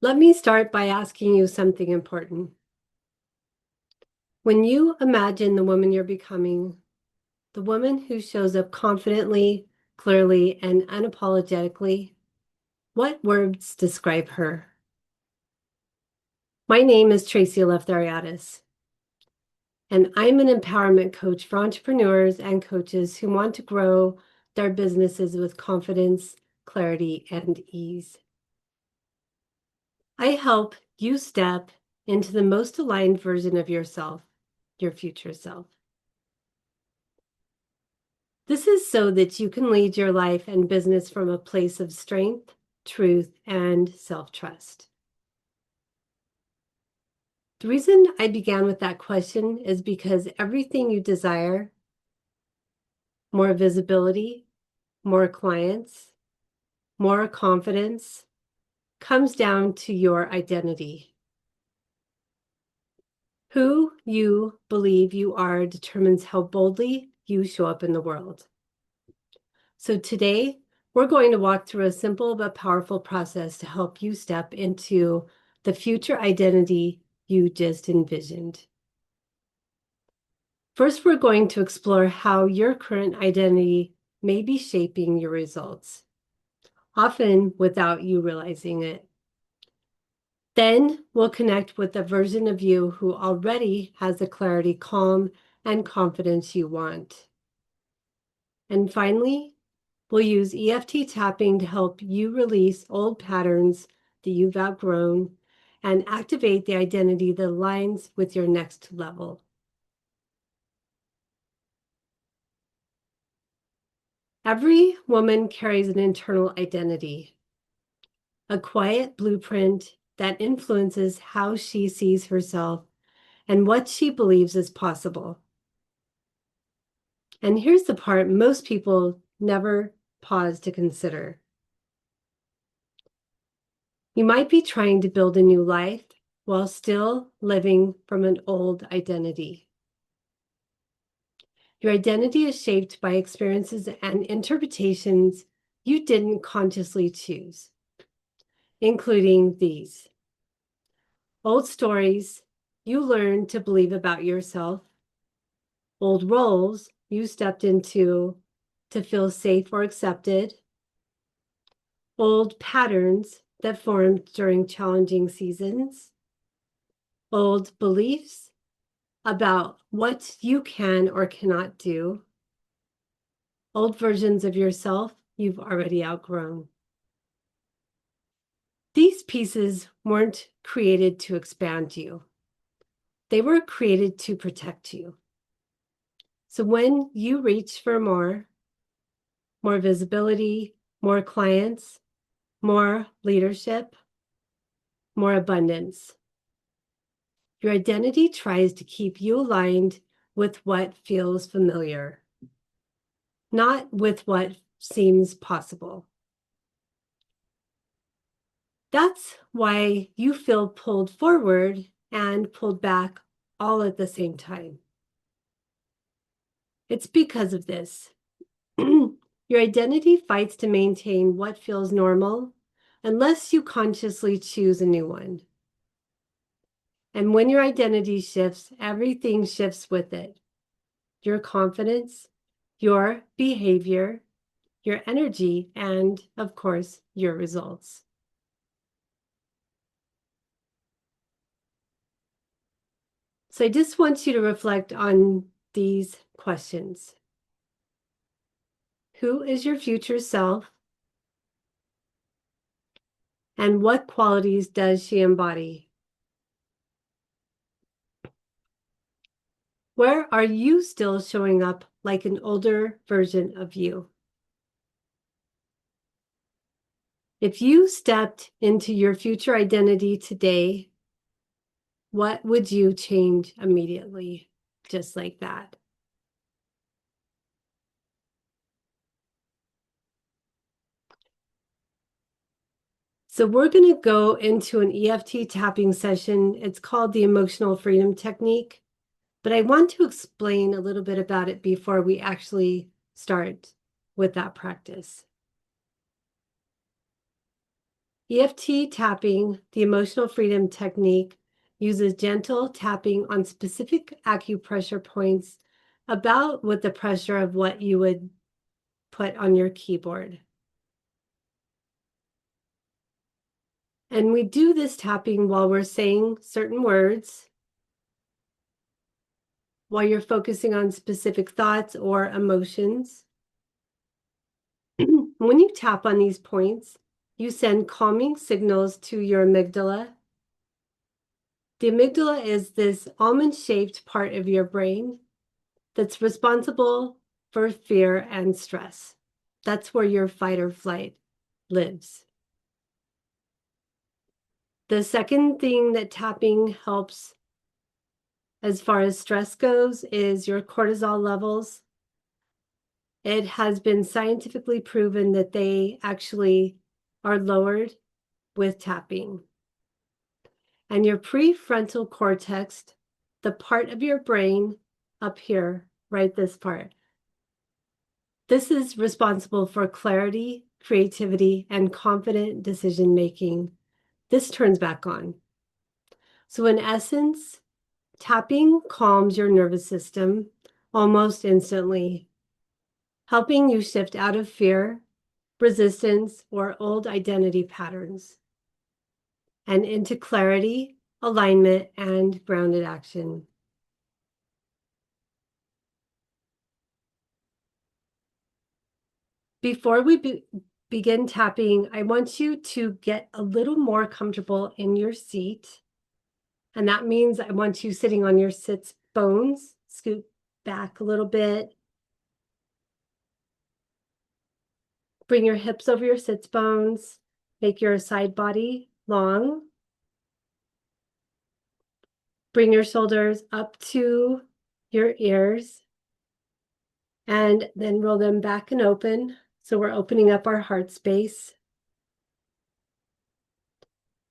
Let me start by asking you something important. When you imagine the woman you're becoming, the woman who shows up confidently, clearly, and unapologetically, what words describe her? My name is Tracy, and I'm an empowerment coach for entrepreneurs and coaches who want to grow their businesses with confidence, clarity, and ease. I help you step into the most aligned version of yourself, your future self. This is so that you can lead your life and business from a place of strength, truth, and self-trust. The reason I began with that question is because everything you desire, more visibility, more clients, more confidence, comes down to your identity. Who you believe you are determines how boldly you show up in the world. So today, we're going to walk through a simple but powerful process to help you step into the future identity you just envisioned. First, we're going to explore how your current identity may be shaping your results, often without you realizing it. Then we'll connect with the version of you who already has the clarity, calm, and confidence you want. And finally, we'll use EFT tapping to help you release old patterns that you've outgrown and activate the identity that aligns with your next level. Every woman carries an internal identity, a quiet blueprint that influences how she sees herself and what she believes is possible. And here's the part most people never pause to consider. You might be trying to build a new life while still living from an old identity. Your identity is shaped by experiences and interpretations you didn't consciously choose, including these: old stories you learned to believe about yourself, old roles you stepped into to feel safe or accepted, old patterns that formed during challenging seasons, old beliefs about what you can or cannot do, old versions of yourself you've already outgrown. These pieces weren't created to expand you. They were created to protect you. So when you reach for more visibility, more clients, more leadership, more abundance, your identity tries to keep you aligned with what feels familiar, not with what seems possible. That's why you feel pulled forward and pulled back all at the same time. It's because of this. Your identity fights to maintain what feels normal unless you consciously choose a new one. And when your identity shifts, everything shifts with it. Your confidence, your behavior, your energy, and of course, your results. So I just want you to reflect on these questions. Who is your future self? And what qualities does she embody? Where are you still showing up like an older version of you? If you stepped into your future identity today, what would you change immediately, just like that? So we're going to go into an EFT tapping session. It's called the emotional freedom technique, but I want to explain a little bit about it before we actually start with that practice. EFT tapping, the emotional freedom technique, uses gentle tapping on specific acupressure points about with the pressure of what you would put on your keyboard. And we do this tapping while we're saying certain words, while you're focusing on specific thoughts or emotions. When you tap on these points, you send calming signals to your amygdala. The amygdala is this almond-shaped part of your brain that's responsible for fear and stress. That's where your fight or flight lives. The second thing that tapping helps as far as stress goes is your cortisol levels. It has been scientifically proven that they actually are lowered with tapping. And your prefrontal cortex, the part of your brain up here, right, this part, this is responsible for clarity, creativity, and confident decision making. This turns back on. So in essence, tapping calms your nervous system almost instantly, helping you shift out of fear, resistance, or old identity patterns and into clarity, alignment, and grounded action. Before we begin tapping, I want you to get a little more comfortable in your seat. And that means I want you sitting on your sits bones, scoot back a little bit. Bring your hips over your sits bones. Make your side body long. Bring your shoulders up to your ears. And then roll them back and open. So we're opening up our heart space.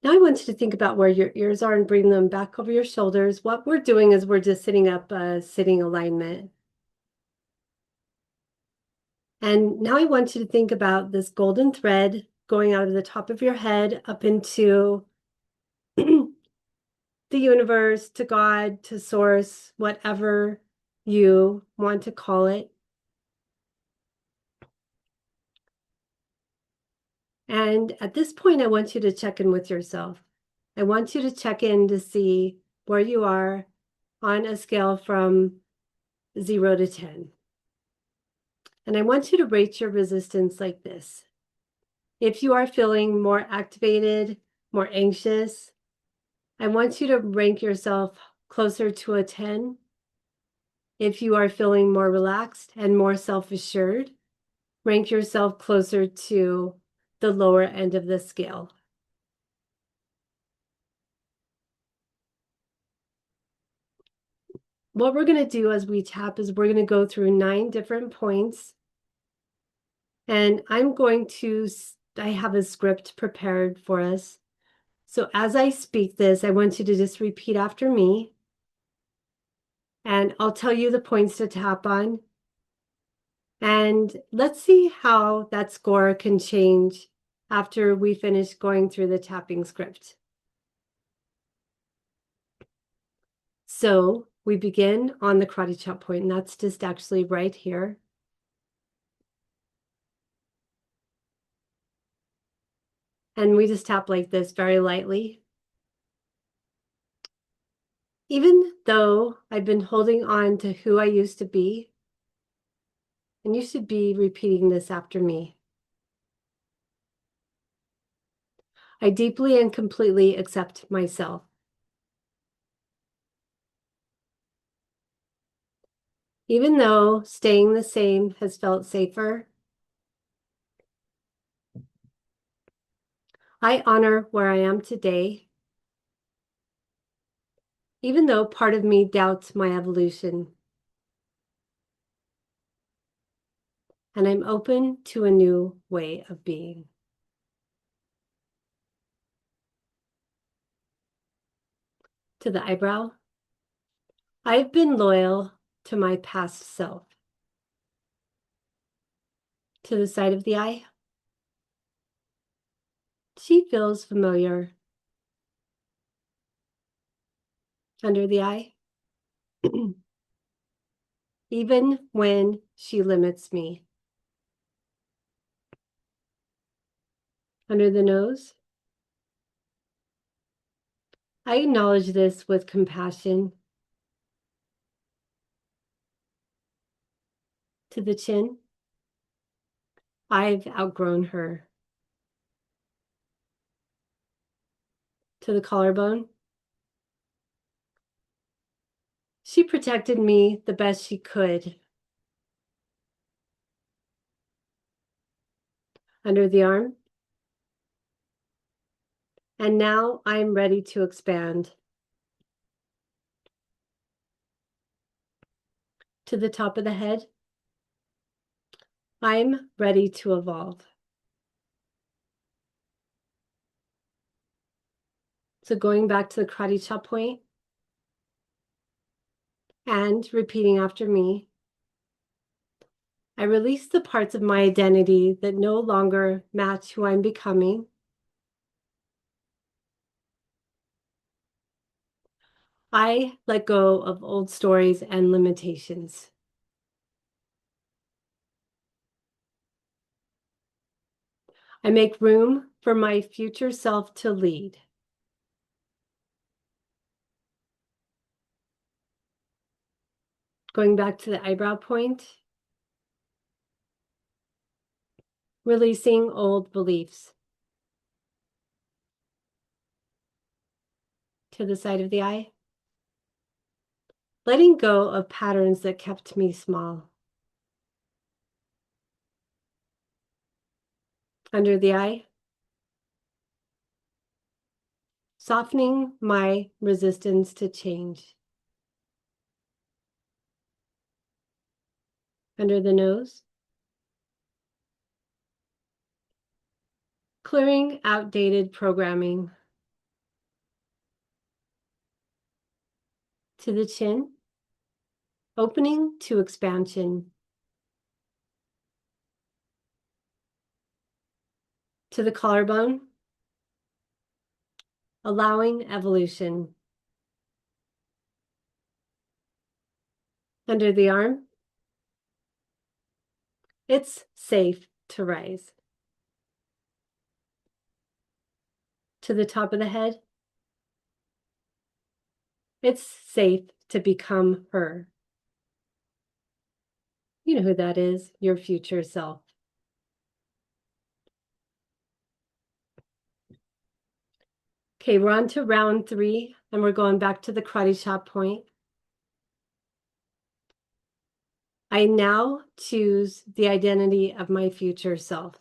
Now I want you to think about where your ears are and bring them back over your shoulders. What we're doing is we're just sitting up a sitting alignment. And now I want you to think about this golden thread going out of the top of your head up into the universe, to God, to source, whatever you want to call it. And at this point, I want you to check in with yourself. I want you to check in to see where you are on a scale from 0 to 10. And I want you to rate your resistance like this. If you are feeling more activated, more anxious, I want you to rank yourself closer to a 10. If you are feeling more relaxed and more self-assured, rank yourself closer to the lower end of the scale. What we're going to do as we tap is we're going to go through 9 different points. And I have a script prepared for us. So as I speak this, I want you to just repeat after me. And I'll tell you the points to tap on. And let's see how that score can change after we finish going through the tapping script. So we begin on the karate chop point, and that's just actually right here. And we just tap like this very lightly. Even though I've been holding on to who I used to be, and you should be repeating this after me. I deeply and completely accept myself. Even though staying the same has felt safer, I honor where I am today, even though part of me doubts my evolution. And I'm open to a new way of being. To the eyebrow, I've been loyal to my past self. To the side of the eye, She feels familiar. Under the eye. Even when she limits me. Under the nose. I acknowledge this with compassion. To the chin. I've outgrown her. To the collarbone. She protected me the best she could. Under the arm. And now I'm ready to expand. To the top of the head. I'm ready to evolve. So going back to the karate chop point and repeating after me. I release the parts of my identity that no longer match who I'm becoming. I let go of old stories and limitations. I make room for my future self to lead. Going back to the eyebrow point. Releasing old beliefs. To the side of the eye. Letting go of patterns that kept me small. Under the eye. Softening my resistance to change. Under the nose. Clearing outdated programming. To the chin. Opening to expansion. To the collarbone. Allowing evolution. Under the arm. It's safe to rise. To the top of the head. It's safe to become her. You know who that is, your future self. Okay, we're on to round 3, and we're going back to the karate chop point. I now choose the identity of my future self.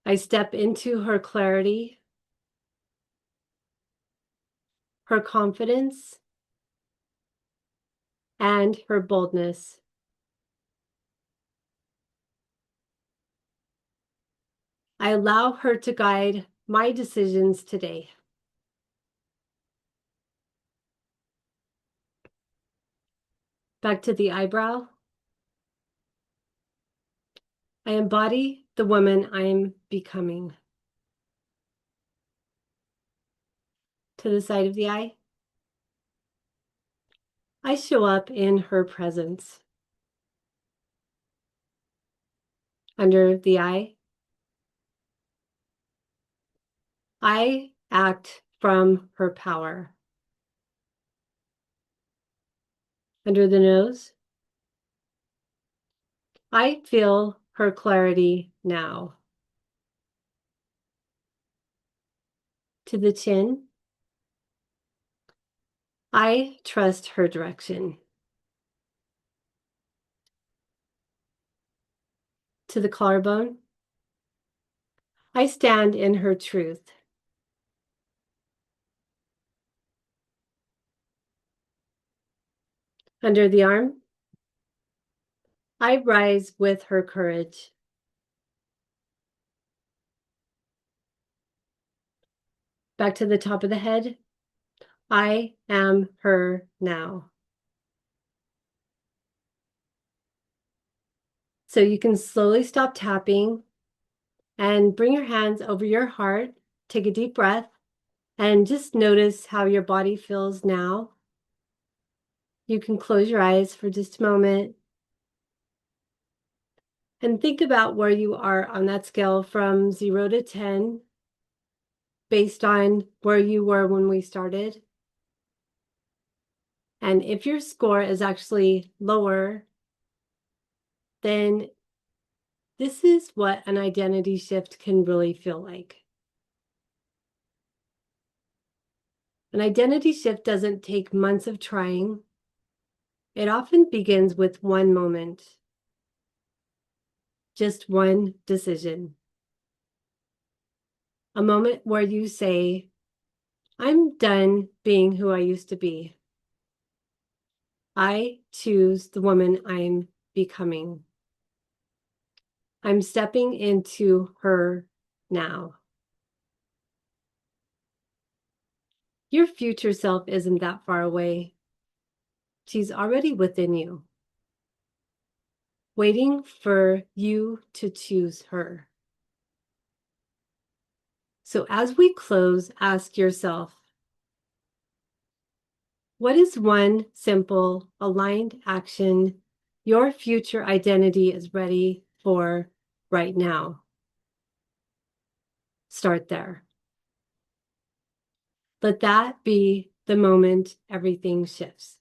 I step into her clarity, her confidence, and her boldness. I allow her to guide my decisions today. Back to the eyebrow. I embody the woman I am becoming. To the side of the eye. I show up in her presence. Under the eye. I act from her power. Under the nose. I feel her clarity now. To the chin. I trust her direction. To the collarbone. I stand in her truth. Under the arm. I rise with her courage. Back to the top of the head. I am her now. So you can slowly stop tapping and bring your hands over your heart. Take a deep breath and just notice how your body feels now. You can close your eyes for just a moment and think about where you are on that scale from 0 to 10 based on where you were when we started. And if your score is actually lower, then this is what an identity shift can really feel like. An identity shift doesn't take months of trying. It often begins with one moment, just one decision. A moment where you say, I'm done being who I used to be. I choose the woman I'm becoming. I'm stepping into her now. Your future self isn't that far away. She's already within you, waiting for you to choose her. So as we close, ask yourself, what is one simple, aligned action your future identity is ready for right now? Start there. Let that be the moment everything shifts.